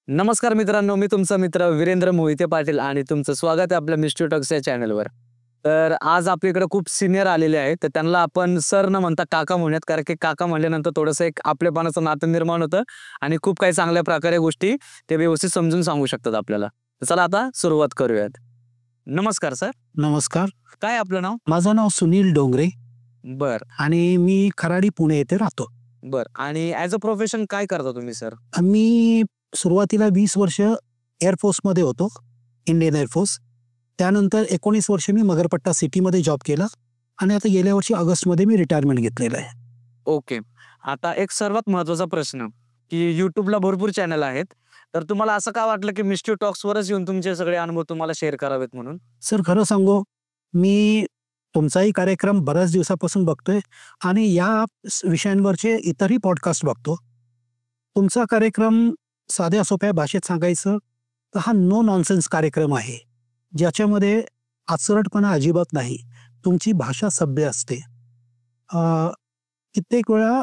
नमस्कार मित्रांनो, मी तुमचा मित्र वीरेंद्र मोहिते पाटील आणि तुमचं स्वागत आहे आपल्या मिस्टर टॉक्स या चॅनलवर. तर आज आपल्याकडे खूप सीनियर आलेले आहेत, तर त्यांना आपण सर न म्हणता काका म्हणूयात, कारण की काका म्हणल्यानंतर थोडंसं एक आपलेपणाचं नातं निर्माण होतं आणि खूप काही चांगल्या प्रकारे गोष्टी ते व्यवस्थित समजून सांगू शकतात आपल्याला. तर चला आता सुरुवात करूयात. नमस्कार सर. नमस्कार. काय आपलं नाव? माझं नाव सुनील डोंगरे बरं, आणि मी खराडी, पुणे येथे राहतो. बरं. आणि ॲज अ प्रोफेशन काय करता तुम्ही सर? मी सुरुवातीला 20 वर्ष एअर फोर्समध्ये होतो, इंडियन एअर फोर्स. त्यानंतर 19 वर्ष मी मगरपट्टा सिटीमध्ये जॉब केला आणि आता गेल्या वर्षी ऑगस्टमध्ये मी रिटायरमेंट घेतलेलं आहे. ओके. आता एक सर्वात महत्त्वाचा प्रश्न, की YouTubeला भरपूर चॅनल आहेत. तर तुम्हाला असं का वाटलं, की मिस्टर टॉक्सवरच येऊन तुमचे सगळे अनुभव तुम्हाला शेअर करावेत म्हणून? सर, खरं सांगू, मी तुमचाही कार्यक्रम बऱ्याच दिवसापासून बघतोय आणि या विषयांवरचे इतरही पॉडकास्ट बघतो. तुमचा कार्यक्रम साध्या सोप्या भाषेत सांगायचं तर हा नो नॉनसेन्स कार्यक्रम आहे, ज्याच्यामध्ये आचरटपणा अजिबात नाही. तुमची भाषा सभ्य असते. कित्येक वेळा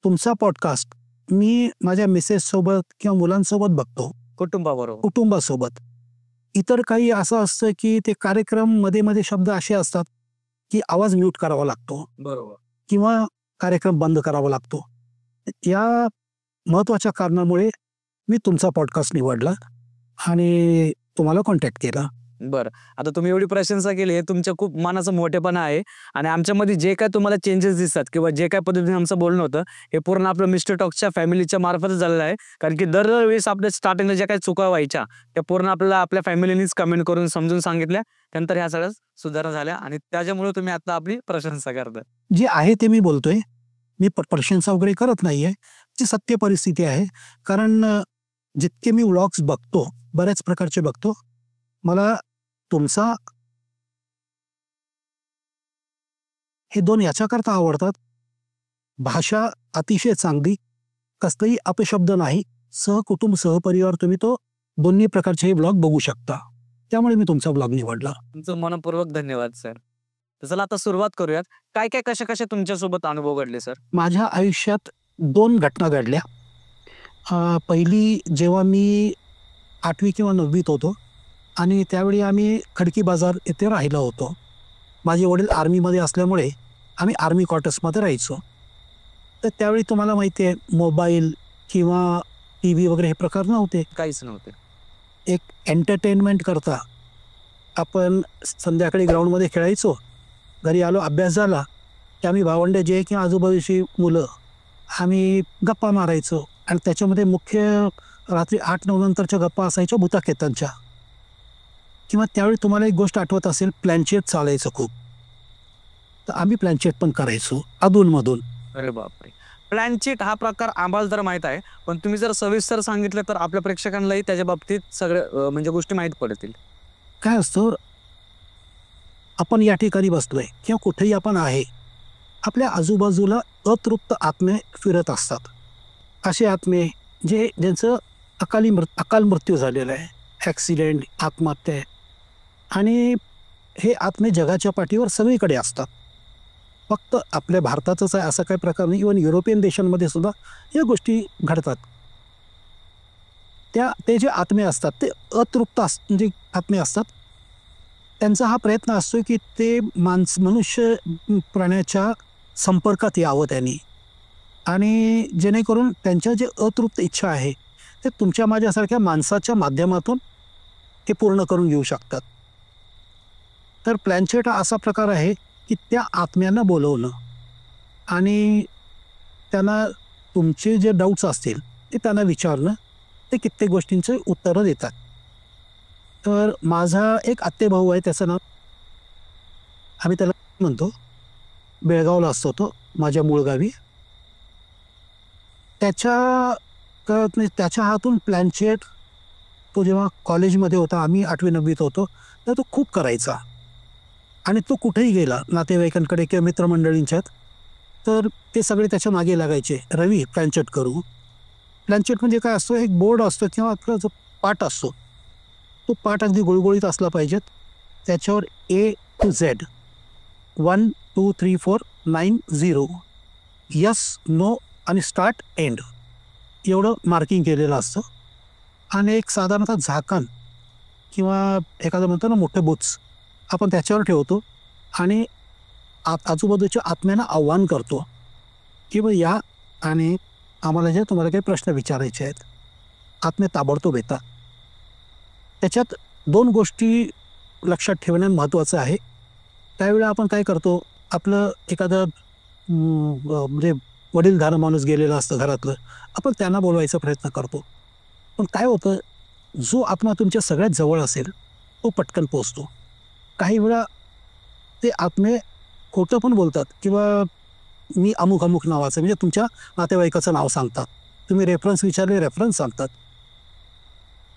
तुमचा पॉडकास्ट मी माझ्या मिसेससोबत किंवा मुलांसोबत बघतो, कुटुंबाबरोबर. कुटुंबासोबत. इतर काही असं असतं की ते कार्यक्रम मध्ये मध्ये शब्द असे असतात की आवाज म्यूट करावा लागतो बरोबर. किंवा कार्यक्रम बंद करावा लागतो. या महत्वाच्या कारणामुळे मी तुमचा पॉडकास्ट निवडला आणि तुम्हाला कॉन्टॅक्ट केला. बरं. आता तुम्ही एवढी प्रशंसा केली, हे तुमच्या खूप मनाचा मोठेपणा आहे आणि आमच्यामध्ये जे काही तुम्हाला चेंजेस दिसतात किंवा जे काही पद्धतीने आमचं बोलणं होतं, हे पूर्ण आपलं मिस्टर टॉक्सच्या फॅमिलीच्या मार्फतच झालेलं आहे. कारण की दरवेळेस आपल्या स्टार्टिंगला ज्या काही चुका व्हायच्या, त्या पूर्ण आपल्याला आपल्या फॅमिलीनीच कमेंट करून समजून सांगितल्या. त्यानंतर ह्या सगळ्या सुधारणा झाल्या आणि त्याच्यामुळे तुम्ही आता आपली प्रशंसा करताय. जे आहे ते मी बोलतोय. मी प्रशंसा वगैरे करत नाहीये. ती सत्य परिस्थिती आहे. कारण जितके मी व्लॉग्स बघतो, बऱ्याच प्रकारचे बघतो, मला तुमचा हे दोन याच्याकरता आवडतात. भाषा अतिशय चांगली, कसलाही अपशब्द नाही. सहकुटुंब, सहपरिवार तुम्ही तो दोन्ही प्रकारचे हे ब्लॉग बघू शकता. त्यामुळे मी तुमचा ब्लॉग निवडला. तुमचं मनःपूर्वक धन्यवाद सर. तर चला आता सुरुवात करूयात. काय कसे तुमच्यासोबत अनुभव घडले सर? माझ्या आयुष्यात 2 घटना घडल्या. पहिली जेव्हा मी 8वी किंवा 9वीत होतो आणि त्यावेळी आम्ही खडकी बाजार येथे राहिलो होतो. माझे वडील आर्मीमध्ये असल्यामुळे आम्ही आर्मी क्वार्टर्समध्ये राहायचो. तर त्यावेळी तुम्हाला माहिती आहे, मोबाईल किंवा टी व्ही वगैरे हे प्रकार नव्हते. काहीच नव्हते. एक एंटरटेनमेंट करता आपण संध्याकाळी ग्राउंडमध्ये खेळायचो. घरी आलो, अभ्यास झाला की आम्ही भावंडे जे किंवा आजूबाजूची मुलं आम्ही गप्पा मारायचो आणि त्याच्यामध्ये मुख्य रात्री 8-9 नंतरच्या गप्पा असायच्या भूताखेतांच्या. किंवा त्यावेळी तुम्हाला एक गोष्ट आठवत असेल, प्लॅनचेट चालायचं खूप. तर आम्ही प्लॅनचेट पण करायचो अधूनमधून. अरे बापरे! प्लॅनचीट हा प्रकार आम्हाला तर माहीत आहे. पण तुम्ही जर सविस्तर सांगितलं तर आपल्या प्रेक्षकांनाही त्याच्या बाबतीत सगळं म्हणजे गोष्टी माहीत पडतील. काय असतं, आपण या ठिकाणी बसलोय किंवा कुठेही आपण आहे, आपल्या आजूबाजूला अतृप्त आत्मे फिरत असतात. असे आत्मे ज्यांचं अकाल मृत्यू झालेला आहे, ॲक्सिडेंट, आत्महत्या आहे. आणि हे आत्मे जगाच्या पाठीवर सगळीकडे असतात. फक्त आपल्या भारतातच आहे असा काही प्रकार नाही. इव्हन युरोपियन देशांमध्ये सुद्धा या गोष्टी घडतात. ते जे आत्मे असतात ते अतृप्त म्हणजे आत्मे असतात. त्यांचा हा प्रयत्न असतो की ते मनुष्य प्राण्याच्या संपर्कात यावं त्यांनी, आणि जेणेकरून त्यांच्या जे अतृप्त इच्छा आहे ते तुमच्या माझ्यासारख्या माणसाच्या माध्यमातून ते पूर्ण करून घेऊ शकतात. तर प्लॅनचेट हा असा प्रकार आहे की त्या आत्म्यांना बोलवणं आणि त्यांना तुमचे जे डाऊट्स असतील ते त्यांना विचारणं, ते कित्येक गोष्टींचे उत्तरं देतात. तर माझा एक आत्तेभाऊ आहे, त्याचं नाव आम्ही त्याला म्हणतो, बेळगावला असतो तो, माझ्या मूळ गावी. त्याच्या हातून प्लॅनचेट तो जेव्हा कॉलेजमध्ये होता, आम्ही 8वी-9वीत होतो, तर तो खूप करायचा. आणि तो कुठेही गेला नातेवाईकांकडे किंवा मित्रमंडळींच्यात, तर ते सगळे त्याच्या मागे लागायचे, रवी प्लॅनचेट करू. प्लॅनचेट म्हणजे काय असतो, एक बोर्ड असतो किंवा आपला जो पाट असतो, तो पाट अगदी गुळगुळीत असला पाहिजेत. त्याच्यावर A to Z 1 2 3 4 9 0 yes, no आणि स्टार्ट एंड एवढं मार्किंग केलेलं असतं. आणि एक साधारणतः झाकण किंवा एखादं म्हणतो ना मोठे बुच आपण त्याच्यावर ठेवतो आणि आजूबाजूच्या आत्म्यांना आव्हान करतो की बा या आणि आम्हाला जे तुम्हाला काही प्रश्न विचारायचे आहेत. आत्मे ताबडतोब येतात. त्याच्यात 2 गोष्टी लक्षात ठेवणं महत्त्वाचं आहे. त्यावेळी आपण काय करतो, आपलं एखादं म्हणजे वडीलधारं माणूस गेलेला असतं घरातलं, आपण त्यांना बोलवायचा प्रयत्न करतो. पण काय होतं, जो आत्मा तुमच्या सगळ्यात जवळ असेल तो पटकन पोचतो. काही वेळा ते आत्मे खोटं पण बोलतात किंवा मी अमुक अमुक नावाचं म्हणजे तुमच्या नातेवाईकाचं नाव सांगतात. तुम्ही रेफरन्स विचारले, रेफरन्स सांगतात.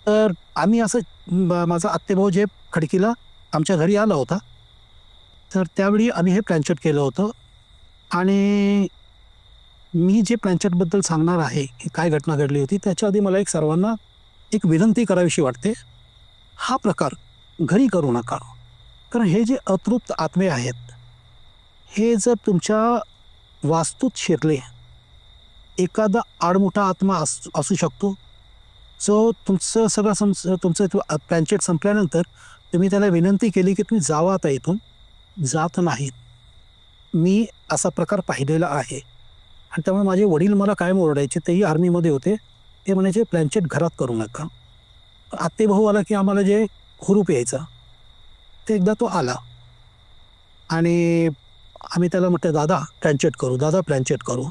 तर आम्ही असं माझा आत्तेभाऊ जे खडकीला आमच्या घरी आला होता, तर त्यावेळी आम्ही हे प्लॅनचेट केलं होतं आणि मी जे प्लॅनचेटबद्दल सांगणार आहे की काय घटना घडली होती त्याच्या आधी मला सर्वांना एक विनंती करावीशी वाटते. हा प्रकार घरी करू नका. कारण हे जे अतृप्त आत्मे आहेत हे जर तुमच्या वास्तूत शिरले, एखादा आडमोठा आत्मा असू शकतो जो तुमचं सगळं तुमचं प्लॅनचेट संपल्यानंतर तुम्ही त्याला विनंती केली की तुम्ही जावा आता इथून, जात नाहीत. मी असा प्रकार पाहिलेला आहे आणि त्यामुळे माझे वडील मला कायम ओरडायचे. तेही आर्मीमध्ये होते. ते म्हणायचे प्लॅनचेट घरात करू नका. आत्तेभाऊ आला की आम्हाला जे हुरूप यायचा ते एकदा तो आला आणि आम्ही त्याला म्हटलं दादा प्लॅनचेट करू, दादा प्लॅनचेट करू.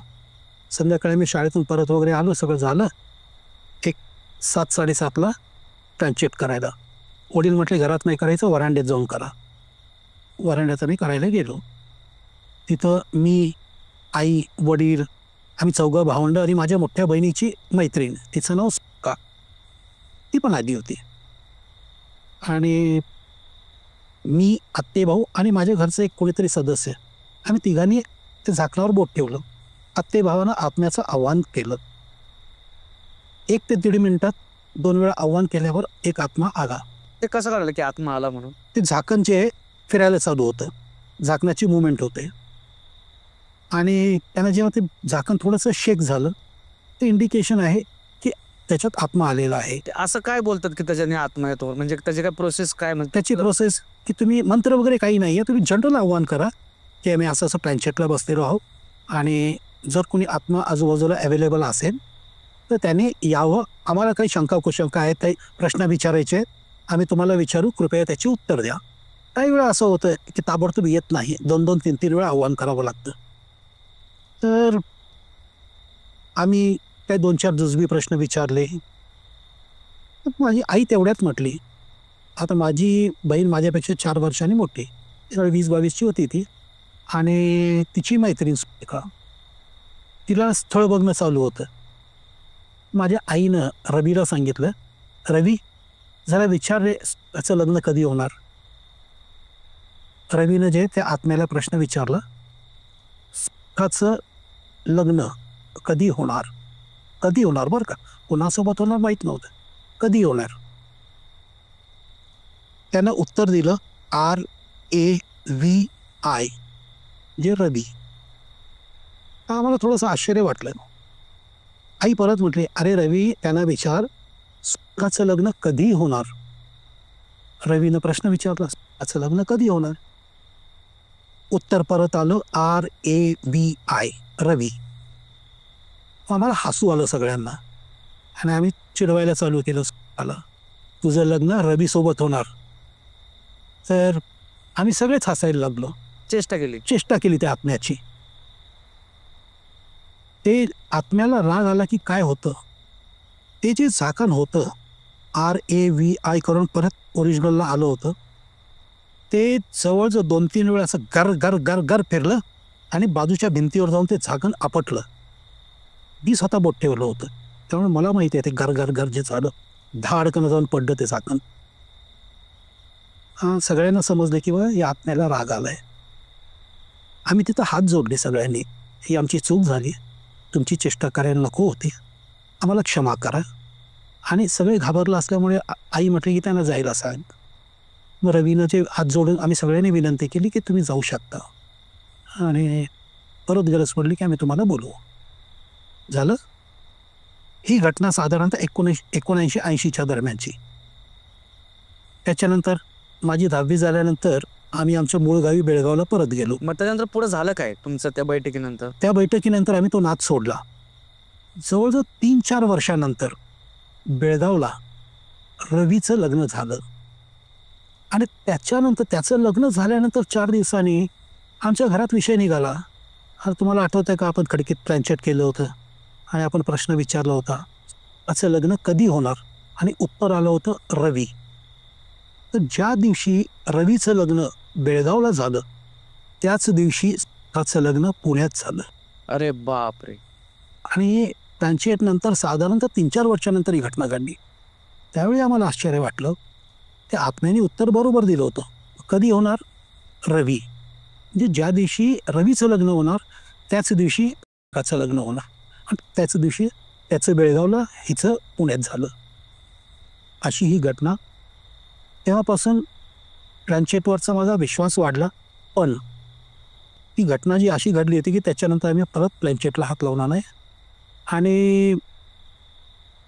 संध्याकाळी मी शाळेतून परत वगैरे आलो, सगळं झालं. एक 7-7:30ला प्लॅनचेट करायला. वडील म्हटले घरात नाही करायचं, वरांड्यात जाऊन करा. वरांड्यात आम्ही करायला गेलो. तिथं मी, आई, वडील, आम्ही 4 भावंडं आणि माझ्या मोठ्या बहिणीची मैत्रीण, तिचं नाव सुक्का, ती पण आली होती. आणि मी, आत्तेभाऊ आणि माझ्या घरचं एक कोणीतरी सदस्य, आम्ही तिघांनी ते झाकणावर बोट ठेवलं. आत्तेभावानं आत्म्याचं आव्हान केलं. 1 ते 1.5 मिनिटात 2 वेळा आव्हान केल्यावर एक आत्मा आला. ते कसं कळलं की आत्मा आला म्हणून? ते झाकण जे फिरायला चालू होतं, झाकणाची मुवमेंट होते आणि त्यानं जेव्हा ते झाकण थोडंसं शेक झालं ते इंडिकेशन आहे की त्याच्यात आत्मा आलेला आहे. ते असं काय बोलतात की त्याच्याने आत्मा येतो, म्हणजे त्याची काय प्रोसेस काय म्हणते? त्याची प्रोसेस की तुम्ही मंत्र वगैरे काही नाही आहे, तुम्ही जनरल आव्हान करा की आम्ही असं असं प्लॅनचेटला बसलेलो आहोत आणि जर कोणी आत्मा आजूबाजूला अवेलेबल असेल तर त्याने यावं. आम्हाला काही शंका कुशंका आहेत, काही प्रश्न विचारायचे आहेत, आम्ही तुम्हाला विचारू, कृपया त्याची उत्तर द्या. काही वेळा असं होतं की ताबडतोब येत नाही, 2-2, 3-3 वेळा आव्हान करावं लागतं. तर आम्ही काही 2-4 जुजबी प्रश्न विचारले. तर माझी आई तेवढ्यात म्हटली, आता माझी बहीण माझ्यापेक्षा 4 वर्षांनी मोठी, 20-22ची होती ती आणि तिची मैत्रीण सुद्धा, तिला स्थळ बघणं चालू होतं. माझ्या आईनं रवीला सांगितलं, रवी जरा विचार रे त्याचं लग्न कधी होणार. रवीनं जे त्या आत्म्याला प्रश्न विचारला, सुखाचं लग्न कधी होणार, कधी होणार बरं का, कोणासोबत होणार माहीत नव्हतं, कधी होणार. त्यानं उत्तर दिलं RAVI, जे रवी. आम्हाला थोडंसं आश्चर्य वाटलं. आई परत म्हटली, अरे रवी त्यांना विचार सुखाचं लग्न कधी होणार. रवीनं प्रश्न विचारला, सुखाचं लग्न कधी होणार. उत्तर परत आलं RAVI, रवी. आम्हाला हसू आलं सगळ्यांना आणि आम्ही चिडवायला चालू केलं सुखाला, तुझं लग्न रवीसोबत होणार. तर आम्ही सगळेच हसायला लागलो. चेष्टा केली त्या आत्म्याची. ते आत्म्याला राग आला की काय होतं, ते जे झाकण होतं RAVI करून परत ओरिजिनलला आलं होतं, ते जवळजवळ 2-3 वेळा असं गर गर गर गर फिरलं आणि बाजूच्या भिंतीवर जाऊन ते झाकण आपटलं. मी स्वतः बोट ठेवलं होतं, त्यामुळे मला माहिती आहे ते गर गर गर जे झालं, धाडकन जाऊन पडलं ते झाकण. सगळ्यांना समजलं की बा या आत्म्याला राग आलाय. आम्ही तिथं हात जोडले सगळ्यांनी, ही आमची चूक झाली, तुमची चेष्टा करायला नको होती, आम्हाला क्षमा करा. आणि सगळे घाबरलं असल्यामुळे आई म्हटली की त्यांना जायला सांग. मग रवीनं जे हात जोडून आम्ही सगळ्यांनी विनंती केली की तुम्ही जाऊ शकता आणि परत गरज पडली की आम्ही तुम्हाला बोलवू. झालं. ही घटना साधारणतः 1979-80च्या दरम्यानची. त्याच्यानंतर माझी 10वी झाल्यानंतर आम्ही आमच्या मूळ गावी बेळगावला परत गेलो. मग त्याच्यानंतर पुढे झालं काय तुमचं त्या बैठकीनंतर? त्या बैठकीनंतर आम्ही तो नाद सोडला. जवळजवळ 3-4 वर्षानंतर बेळगावला रवीचं लग्न झालं आणि त्याच्यानंतर त्याचं लग्न झाल्यानंतर 4 दिवसांनी आमच्या घरात विषय निघाला. अरे तुम्हाला आठवतं का आपण खडकीत प्लॅनचेट केलं होतं आणि आपण प्रश्न विचारला होता असं लग्न कधी होणार, आणि उत्तर आलं होतं रवी. तर ज्या दिवशी रवीचं लग्न बेळगावला झालं त्याच दिवशी त्याचं लग्न पुण्यात झालं. अरे बापरे. आणि प्लॅनचेट नंतर साधारणतः 3-4 वर्षानंतर ही घटना घडली. त्यावेळी आम्हाला आश्चर्य वाटलं. त्या आत्म्याने उत्तर बरोबर दिलं होतं. कधी होणार? रवी. म्हणजे ज्या दिवशी रवीचं लग्न होणार त्याच दिवशी त्याचं लग्न होणार, आणि त्याच दिवशी त्याचं बेळगावला, हिचं पुण्यात झालं. अशी ही घटना. तेव्हापासून प्लॅनचेटवरचा माझा विश्वास वाढला. पण ती घटना जी अशी घडली होती की त्याच्यानंतर आम्ही परत प्लॅनचेटला हात लावला नाही. आणि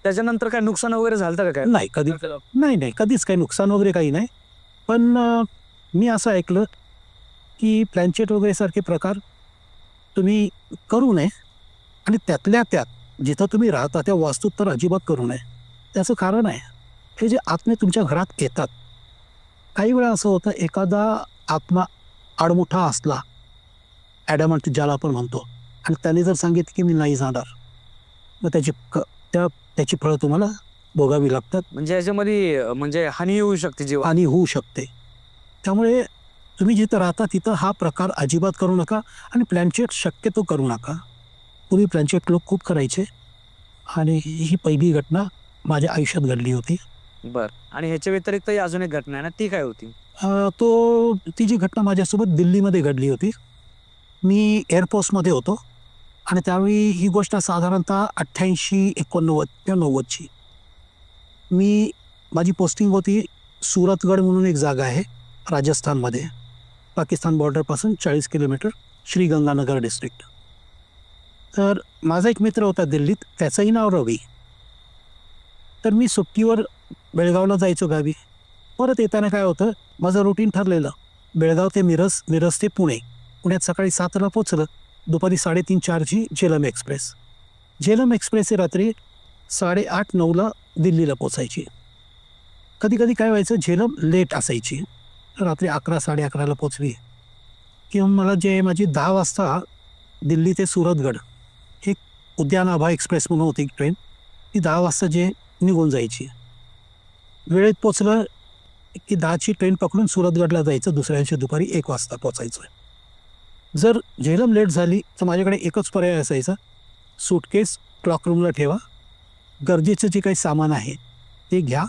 त्याच्यानंतर काय नुकसान वगैरे झालं का काय? नाही, कधी नाही, कधीच काही नुकसान वगैरे काही नाही. पण मी असं ऐकलं की प्लॅनचेट वगैरे सारखे प्रकार तुम्ही करू नये, आणि त्यातल्या त्यात जिथं तुम्ही राहता त्या वास्तूत तर अजिबात करू नये. त्याचं कारण आहे, हे जे आत्मे तुमच्या घरात येतात, काही वेळा असं होतं एखादा आत्मा आडमुठा असला, ॲडमंट ज्याला आपण म्हणतो, आणि त्याने जर सांगितलं की मी नाही जाणार, मग त्याची फळं तुम्हाला भोगावी लागतात. म्हणजे याच्यामध्ये म्हणजे हानी होऊ शकते, जीव हानी होऊ शकते. त्यामुळे तुम्ही जिथं राहता तिथं हा प्रकार अजिबात करू नका, आणि प्लॅनचेट शक्यतो करू नका. पूर्वी प्लॅनचेट लोक खूप करायचे, आणि ही पहिली घटना माझ्या आयुष्यात घडली होती. बर. आणि ह्याच्या व्यतिरिक्त अजून एक घटना आहे ना, ती काय होती? ती जी घटना माझ्यासोबत दिल्लीमध्ये घडली होती. मी एअरफोर्समध्ये होतो, आणि त्यावेळी ही गोष्ट साधारणतः 88-89 किंवा 90ची. माझी पोस्टिंग होती सुरतगड म्हणून एक जागा आहे राजस्थानमध्ये, पाकिस्तान बॉर्डरपासून 40 किलोमीटर, श्रीगंगानगर डिस्ट्रिक्ट. तर माझा एक मित्र होता दिल्लीत, त्याचंही नाव रवी. तर मी सुट्टीवर बेळगावला जायचो गावी. परत येताना काय होतं, माझं रुटीन ठरलेलं बेळगाव ते मिरज ते पुणे. पुण्यात सकाळी 7ला पोचलं, दुपारी 3:30-4ची झेलम एक्सप्रेस. झेलम एक्सप्रेस ही रात्री 8:30-9ला दिल्लीला पोचायची. कधी कधी काय व्हायचं, झेलम लेट असायची, रात्री 11-11:30ला पोचली किंवा मला माझी 10 वाजता दिल्ली ते सुरतगड एक उद्यान आभा एक्सप्रेस म्हणून होती ट्रेन, ती 10 वाजता निघून जायची. वेळेत पोचलं की 10ची ट्रेन पकडून सुरतगडला जायचं, दुसऱ्या दिवशी दुपारी 1 वाजता पोचायचं. जर झेलम लेट झाली तर माझ्याकडे एकच पर्याय असायचा, सूटकेस क्लॉक रूमला ठेवा, गरजेचं जे काही सामान आहे ते घ्या,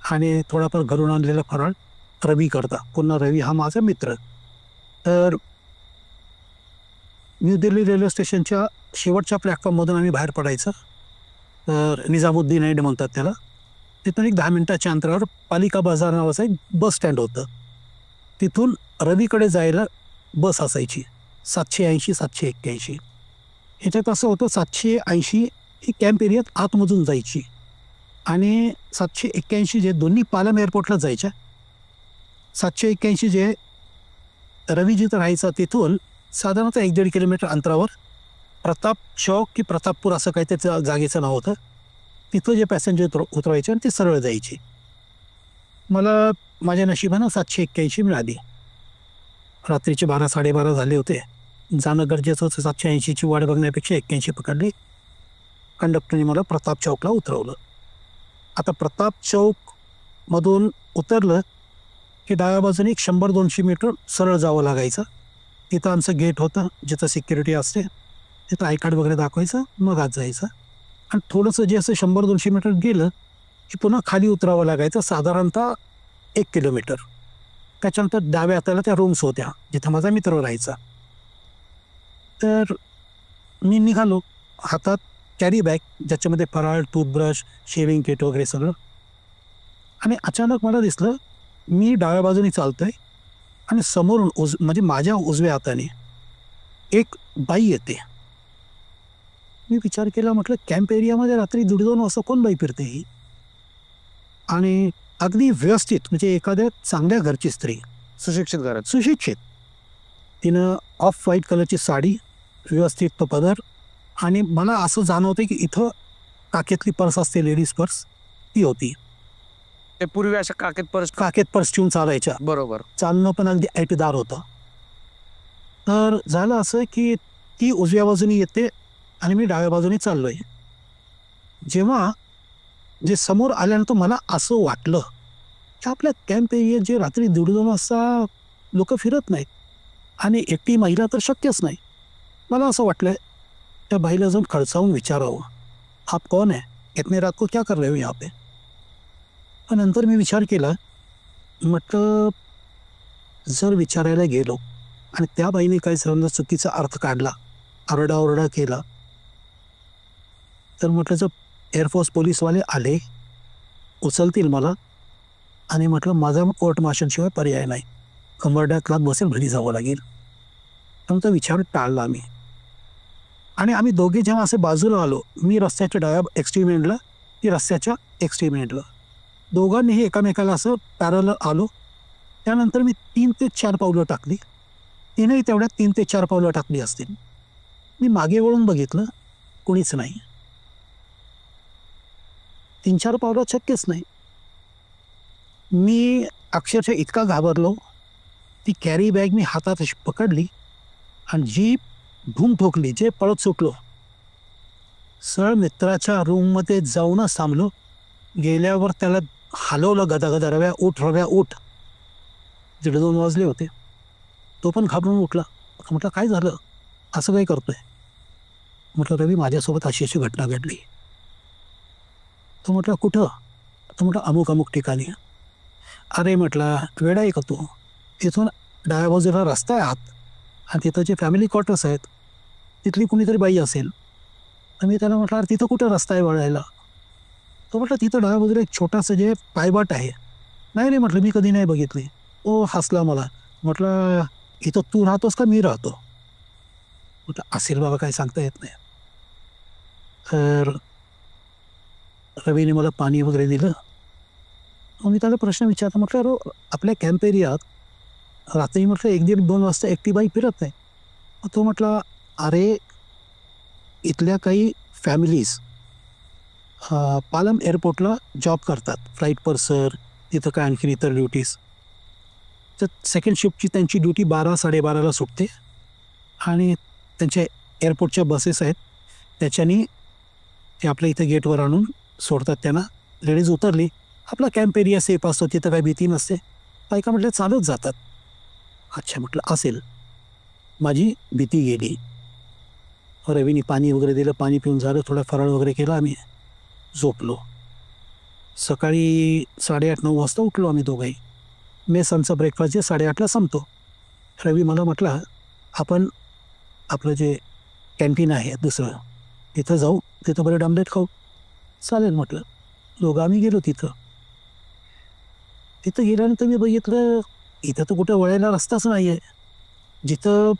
आणि थोडाफार घरून आणलेला फराळ रवी करता. पुन्हा रवी हा माझा मित्र. तर न्यू दिल्ली रेल्वे स्टेशनच्या शेवटच्या प्लॅटफॉर्ममधून आम्ही बाहेर पडायचं. तर निजामुद्दीन एंड म्हणतात त्याला. तिथून एक 10 मिनिटाच्या अंतरावर पालिका बाजार नावाचं एक बस स्टँड होतं. तिथून रवीकडे जायला बस असायची 780-781. ह्याच्यात असं होतं, 780 ही कॅम्प एरियात आतमधून जायची, आणि 781 जे दोन्ही पालम एअरपोर्टला जायच्या. 781 जे रवी जिथं राहायचा तिथून साधारणतः 1-1.5 किलोमीटर अंतरावर प्रताप चौक की प्रतापपूर असं काही त्याचं जागेचं नाव होतं. तिथं जे पॅसेंजर उतरवायचे आणि ते सरळ जायचे. मला माझ्या नशिबानं 781 मिळाली. रात्रीचे 12-12:30 झाले होते. जाणं गरजेचं होतं. 780ची वाट बघण्यापेक्षा 81 पकडली. कंडक्टरने मला प्रताप चौकला उतरवलं. आता प्रताप चौकमधून उतरलं की डाव्या बाजूने 100-200 मीटर सरळ जावं लागायचं. तिथं आमचं गेट होतं, जिथं सिक्युरिटी असते. तिथं आय कार्ड वगैरे दाखवायचं, मग आत जायचं. आणि थोडंसं जे असं 100-200 मीटर गेलं की पुन्हा खाली उतरावं लागायचं, साधारणतः 1 किलोमीटर. त्याच्यानंतर डाव्या हाताला त्या रूम्स होत्या जिथं माझा मित्र राहायचा. तर मी निघालो, हातात कॅरी बॅग ज्याच्यामध्ये फराळ, टूथब्रश, शेविंग किट वगैरे सगळं. आणि अचानक मला दिसलं, मी डाव्या बाजूने चालतोय आणि समोरून म्हणजे माझ्या उजव्या हाताने एक बाई येते. मी विचार केला, म्हटलं कॅम्प एरियामध्ये रात्री 1:30-2 वाजता कोण बाई फिरते ही? आणि अगदी व्यवस्थित, म्हणजे एखाद्या चांगल्या घरची स्त्री, सुशिक्षित घरात. सुशिक्षित, तिनं ऑफ व्हाईट कलरची साडी, व्यवस्थित तो पदर, आणि मला असं जाणवतं की इथं काखेतली पर्स असते, लेडीज पर्स, ती होती. ते पूर्वी अशा काकेत पर्स. काखेत पर्स ठेवून चालायच्या. बरोबर. चालणं पण अगदी ऐटीदार होतं. तर झालं असं की ती उजव्या बाजूने येते आणि मी डाव्या बाजूने चाललोय. जेव्हा जे समोर आल्यानंतर मला असं वाटलं की आपल्या कॅम्प एरियात जे रात्री 1:30-2 वाजता लोक फिरत नाहीत, आणि एकटी महिला तर शक्यच नाही. मला असं वाटलं त्या बाईला जाऊन खडसावून विचारावं, आप कौन है, इतने रात को क्या कर रहे हो यहाँ पे? पण नंतर मी विचार केला, म्हटलं जर विचारायला गेलो आणि त्या बाईने काही समजा चुकीचा अर्थ काढला, आरडाओरडा केला, तर म्हटलं जर एअरफोर्स पोलीसवाले आले, उचलतील मला, आणि म्हटलं माझा कोर्ट मार्शलशिवाय पर्याय नाही, कंबरड्यातला बसेल, घरी जावं लागेल. पण तो विचार टाळला मी. आणि आम्ही दोघे जेव्हा असे बाजूला आलो, मी रस्त्याच्या डाव्या एक्स्ट्रीम एंडला, ती रस्त्याच्या एक्स्ट्रीम एंडला, दोघांनीही एकामेकाला असं पॅरलल आलो. त्यानंतर मी 3 ते 4 पावलं टाकली. तिनेही तेवढ्यात 3 ते 4 पावलं टाकली असतील. मी मागे वळून बघितलं, कोणीच नाही. 3-4 पावलं शक्यच नाही. मी अक्षरशः इतका घाबरलो, ती कॅरी बॅग मी हातात अशी पकडली आणि जी धूम ठोकली, जे पळत सुटलो. सरळ मित्राच्या रूममध्ये जाऊनच थांबलो. गेल्यावर त्याला हलवलं, गदागदा, रव्या उठ, रव्या उठ. 1:30-2 वाजले होते. तो पण घाबरून उठला. म्हटलं काय झालं, असं काय करतोय? म्हटलं रवी, माझ्यासोबत अशी अशी घटना घडली. तो म्हटलं कुठं? तो म्हटलं अमुक अमुक ठिकाणी. अरे म्हटलं वेडा आहे का तू? तिथून डाव्या बाजूला रस्ता आहे आत, आणि तिथं जे फॅमिली क्वार्टर्स आहेत तिथली कुणीतरी बाई असेल. तर मी त्याला म्हटलं अरे तिथं कुठं रस्ता आहे वळायला? तो म्हटलं तिथं डाव्या बाजूला एक छोटासं जे पायवाट आहे. नाही रे म्हटलं, मी कधी नाही बघितली. तो हसला मला. म्हटलं इथं तू राहतोस का मी राहतो? म्हटलं असेल बाबा, काय सांगता येत नाही. तर रवीने मला पाणी वगैरे दिलं. मग मी त्याला प्रश्न विचारला, म्हटलं अरे आपल्या कॅम्प एरियात रात्री म्हटलं 1-1:30-2 वाजता एकटी बाई फिरत नाही. मग तो म्हटला अरे इथल्या काही फॅमिलीज पालम एअरपोर्टला जॉब करतात, फ्लाईट पर्सर, तिथं काय आणखीन इतर ड्युटीज. तर सेकंड शिफ्टची त्यांची ड्युटी 12-12:30ला सुटते, आणि त्यांच्या एअरपोर्टच्या बसेस आहेत, त्याच्यानी ते आपल्या इथं गेटवर आणून सोडतात त्यांना. लेडीज उतरली, आपला कॅम्प एरिया सेफ असतो, तिथं काही भीती नसते. बायका म्हटलं चालत जातात. अच्छा म्हटलं असेल. माझी भीती गेली. रवीने पाणी वगैरे दिलं, पाणी पिऊन झालं, थोडा फराळ वगैरे केला, आम्ही झोपलो. सकाळी 8:30-9 वाजता उठलो आम्ही दोघंही. मेस आमचा ब्रेकफास्ट जे 8:30ला संपतो. रवी मला म्हटलं आपण आपलं जे कॅन्टीन आहे दुसरं, तिथं जाऊ, तिथं ब्रेड आमलेट खाऊ. चालेल म्हटलं. दोघं आम्ही गेलो तिथं. तिथं गेल्यानंतर मी बघितलं इथं तर कुठं वळायला रस्ताच नाही आहे. जिथं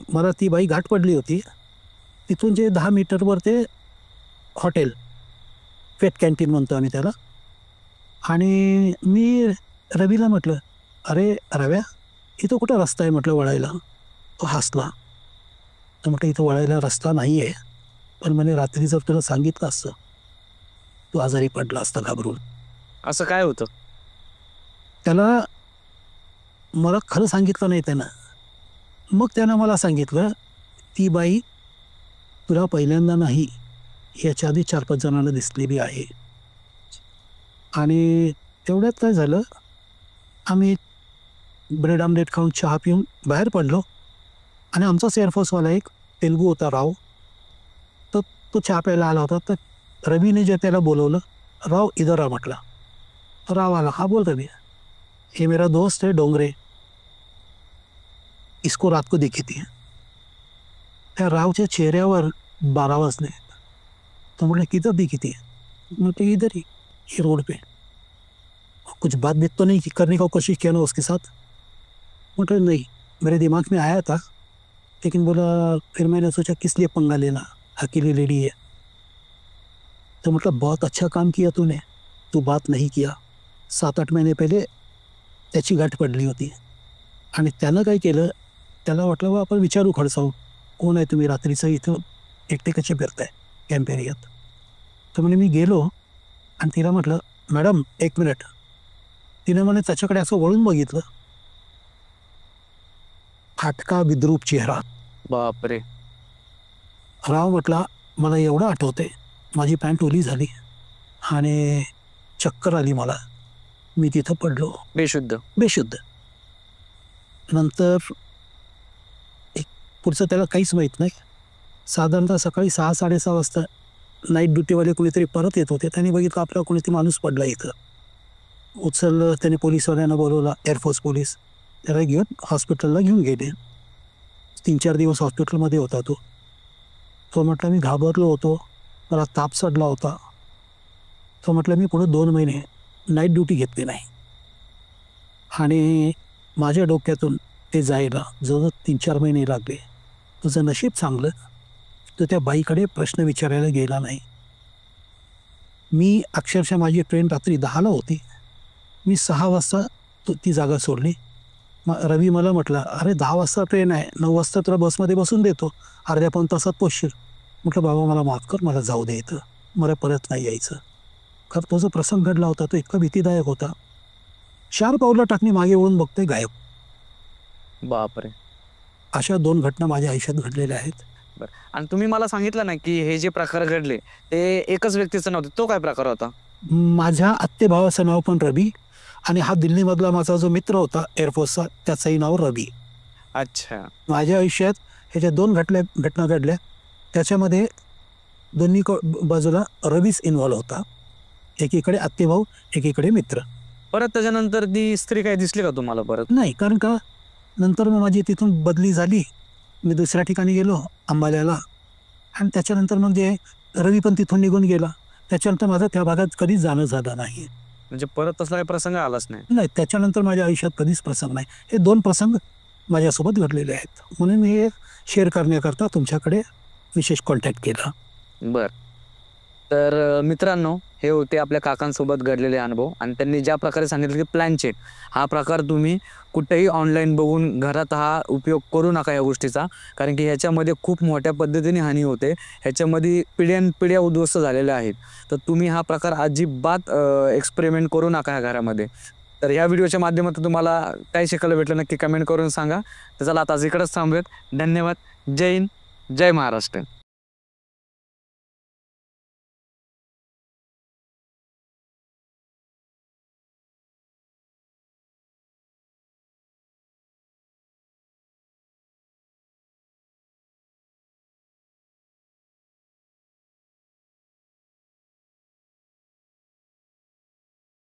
मला ती बाई गाठ पडली होती तिथून जे 10 मीटरवर ते हॉटेल, फेट कॅन्टीन म्हणतो आम्ही त्याला. आणि मी रवीला म्हटलं अरे रव्या, इथं कुठं रस्ता आहे म्हटलं वळायला. तो हसला. तर म्हटलं इथं वळायला रस्ता नाही आहे, पण म्हणे रात्री जर तुला सांगितलं असतं तू आजारी पडला असता घाबरून. असं काय होतं? त्याला मला खरं सांगितलं नाही त्यानं. मग त्यानं मला सांगितलं ती बाई तुला पहिल्यांदा नाही, याच्या आधी 4-5 जणांना दिसलेली आहे. आणि तेवढ्यात काय झालं, आम्ही ब्रेड आमलेट खाऊन चहा पिऊन बाहेर पडलो. आणि आमचाच एअरफोर्सवाला एक तेलगू होता, राव. तर तो चहा प्यायला आला होता. तर रवीने जे त्याला बोलवलं, राव इधर आ म्हटला. राव आला. हा बोल रवी, ये मेरा दोस्त है डोंगरे, इसको रात को दिखी थी. त्या रावच्या चेहऱ्यावर 12 वाजले. तो म्हटलं किधर दिखी थी? म्हटलं इधर ही, ये रोड पे. कुछ बात भी तो नहीं करने का कोशिश किया ना उसके साथ? मतलब नहीं, मेरे दिमाग में आया था, लेकिन बोला फिर मैंने सोचा किस लिए पंगा लेना, अकेली लेडी है। तो मतलब बहुत अच्छा काम किया तूने, तू बात नहीं किया। 7-8 महिने पहिले त्याची गाठ पडली होती आणि त्यानं काय केलं, त्याला वाटलं बा आपण विचारू खडसावून, कोण आहे तुम्ही रात्रीचं इथं एकटे कसे फिरताय कॅम्प एरियात? तर म्हणे मी गेलो आणि तिला म्हटलं मॅडम 1 मिनिट. तिने म्हणे त्याच्याकडे असं वळून बघितलं, फाटका विद्रूप चेहरा. बापरे. राव म्हटला मला एवढं आठवतंय, माझी पॅन्ट ओली झाली आणि चक्कर आली मला, मी तिथं पडलो बेशुद्ध. बेशुद्ध. नंतर एक पुढचं त्याला काहीच माहीत नाही. साधारणतः सकाळी 6-6:30 वाजता नाईट ड्युटीवाले कोणीतरी परत येत होते. त्यांनी बघितलं आपला कोणीतरी माणूस पडला इथं. उचललं, त्याने पोलीसवाल्यांना बोलवला, एअरफोर्स पोलीस. त्याला घेऊन हॉस्पिटलला घेऊन गेले. 3-4 दिवस हॉस्पिटलमध्ये होता तो. तो म्हटला मी घाबरलो होतो, मला ताप चढला होता. तो म्हटलं मी पुढे 2 महिने नाईट ड्युटी घेतली नाही आणि माझ्या डोक्यातून ते जायला जवळ 3-4 महिने लागले. तुझं नशीब चांगलं, तो त्या बाईकडे प्रश्न विचारायला गेला नाही. मी अक्षरशः माझी ट्रेन रात्री 10ला होती, मी 6 वाजता ती जागा सोडली. रवी मला म्हटला अरे 10 वाजता ट्रेन आहे, 9 वाजता तुला बसमध्ये बसून देतो, अर्ध्या पाऊण तासात पोचशील. म्हटलं बाबा मला माफ कर, मला जाऊ दे इथं, मला परत नाही यायचं. कारण तो जो प्रसंग घडला होता तो इतका भीतीदायक होता. 4 पावलं टाकणी मागे वळून बघतोय गायब. बापरे. अशा 2 घटना माझ्या आयुष्यात घडलेल्या आहेत. बरं. आणि तुम्ही मला सांगितलं ना की हे जे प्रकार घडले ते एकच व्यक्तीचं नव्हते, तो काय प्रकार होता? माझ्या आत्ते भावाचं नाव पण रवी आणि हा दिल्लीमधला माझा जो मित्र होता एअरफोर्सचा, त्याचंही नाव रवी. अच्छा. माझ्या आयुष्यात हे ज्या 2 घटना घडल्या त्याच्यामध्ये दोन्ही बाजूला रवीच इन्व्हॉल्व होता. एकीकडे आत्तेभाऊ, एकीकडे मित्र. परत त्याच्यानंतर ती स्त्री काय दिसली का तुम्हाला परत? नाही, कारण का नंतर मग माझी तिथून बदली झाली, मी दुसऱ्या ठिकाणी गेलो अंबाल्याला आणि त्याच्यानंतर मग जे रवी पण तिथून निघून गेला. त्याच्यानंतर माझं त्या भागात कधीच जाणं झालं नाही. म्हणजे परत तसला काही प्रसंग आलाच नाही? नाही, त्याच्यानंतर माझ्या आयुष्यात कधीच प्रसंग नाही. हे 2 प्रसंग माझ्यासोबत घडलेले आहेत, म्हणून मी हे शेअर करण्याकरता तुमच्याकडे विशेष कॉन्टॅक्ट केला. बरं. तर मित्रांनो, हे होते आपल्या काकांसोबत घडलेले अनुभव आणि त्यांनी ज्या प्रकारे सांगितलं की प्लॅनचेट हा प्रकार तुम्ही कुठेही ऑनलाईन बघून घरात हा उपयोग करू नका या गोष्टीचा, कारण की ह्याच्यामध्ये खूप मोठ्या पद्धतीने हानी होते. ह्याच्यामध्ये पिढ्यानपिढ्या उद्ध्वस्त झालेल्या आहेत. तर तुम्ही हा प्रकार अजिबात एक्सपेरिमेंट करू नका ह्या घरामध्ये. तर ह्या व्हिडिओच्या माध्यमातून तुम्हाला काय शिकायला भेटलं नक्की कमेंट करून सांगा. तर चला आता इकडंच थांबूयात. धन्यवाद. जय हिंद, जय महाराष्ट्र.